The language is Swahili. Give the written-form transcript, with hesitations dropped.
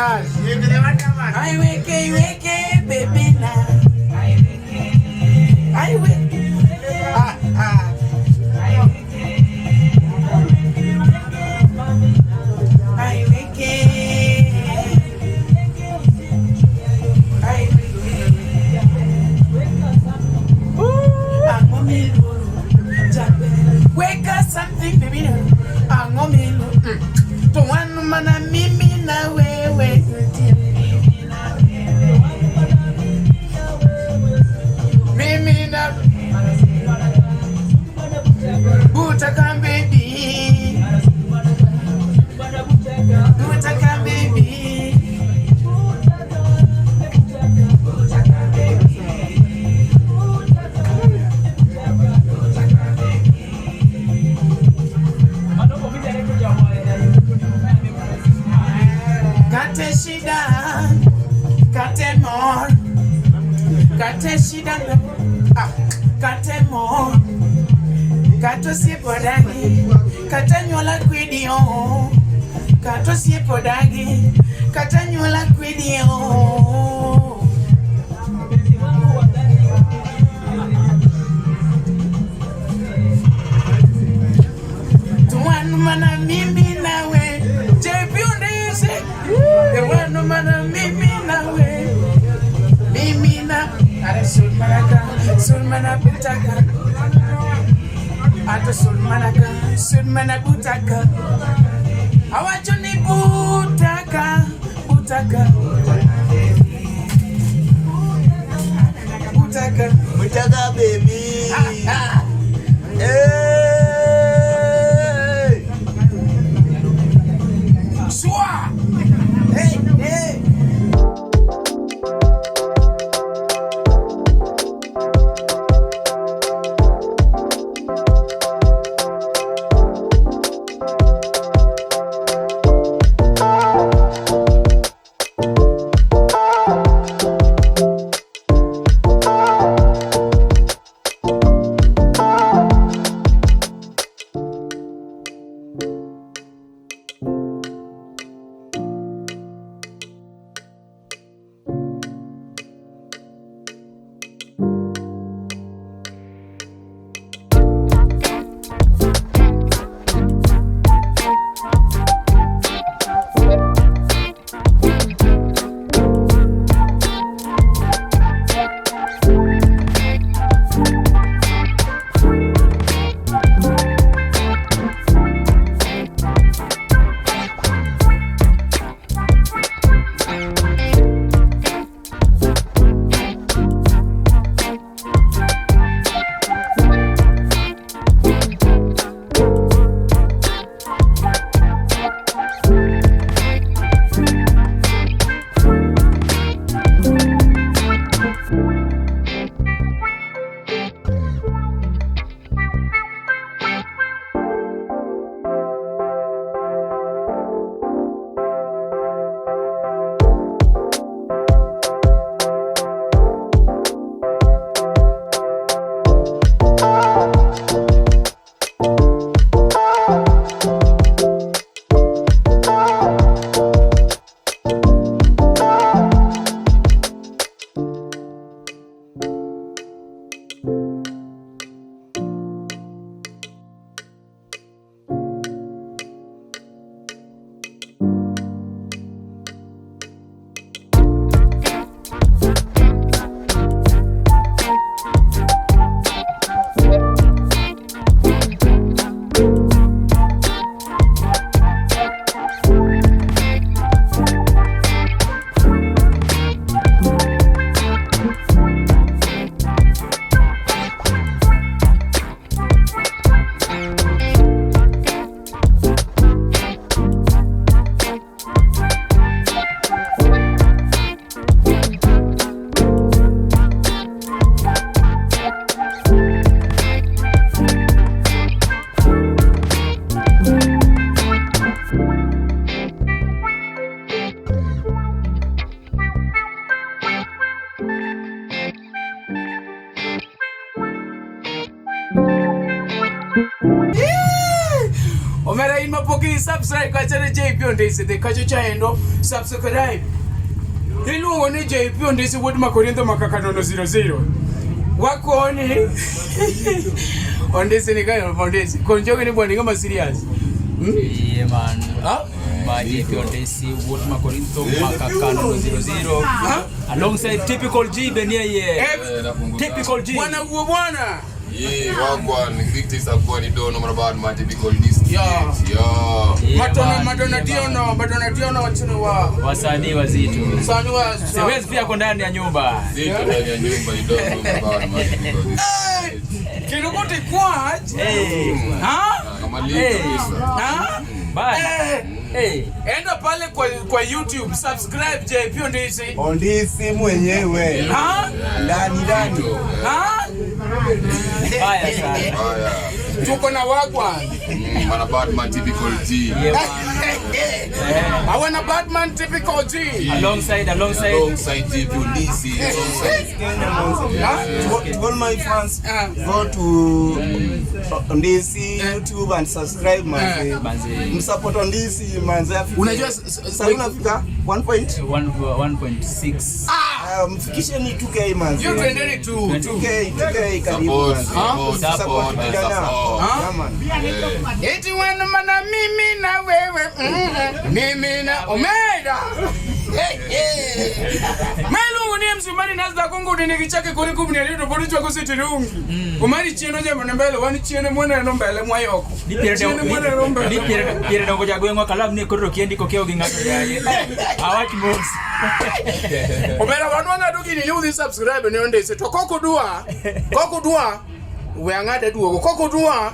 I wake, baby now. I wake. Wake up something, baby. I'm on me. To one man, I'm me now. Wait. Me now. Butaka, baby. Butaka, baby. Kate shida, kate more, kate shida, kate more, kato si podagi, kate nyola kwidio, kato si podagi, kate nyola kwidio. Tuwanu mana mimi nawe, JP Ondisi. Tuwanu mana mimi nawe, mimi na. Are sulmana butaka, ate sulmana butaka. Awachoni butaka, butaka baby. Swah! Hey! Mara imapoki subscribe kwa channel JP Ondisi the kacho chaendo subscribe. Iluongo ni JP Ondisi wuod Makorintho makakanono 00. Wakoni Ondisi ni gani Ondisi? Konjoge ni bwana kama serious. Yeah man. JP Ondisi wuod Makorintho makakanono 00. Alongside typical G Beniye. Typical G. Bwana. Yeah, wagwan victims akwa ni dono marabad ma typical this. Yeah. Madonna Diono wachini wasanii wazito. Wasanii wa siwezi pia kwa ndani ya nyumba. Zito ndani ya nyumba ni dono marabad ma typical this. Kirukuti kwa Kama leo kabisa. Bye. Enda pale kwa YouTube subscribe JP Ondisi mwenyewe. Ndani. Bye sana. Tuko na wagwan. Mana Batman typical G. I want a Batman typical G. Alongside JP Ondisi. To all my fans, go to Ondisi YouTube and subscribe manze. Msupport Ondisi manze. Unajua sasa unafika 1.6. Mfikishe ni 2K manze. You tuendeni to 2K karibu. Support. Eti wana mana mimi na wewe. Mimi na Omega. Melu ni msumari nazda kongo dinikichake kuri kubni alito bodi chwa kusitirungi. Omari chieno jambo nambele wani chieno mwana nombele mwayoko. Ni pierda ngo jagwengo kalamu ni koro kiendi kokeo gingato yaye. Awaki moves. Omera wanwanga duki ni liudhi subscribe ni Ondisi to koko dua we angade duogo koko dua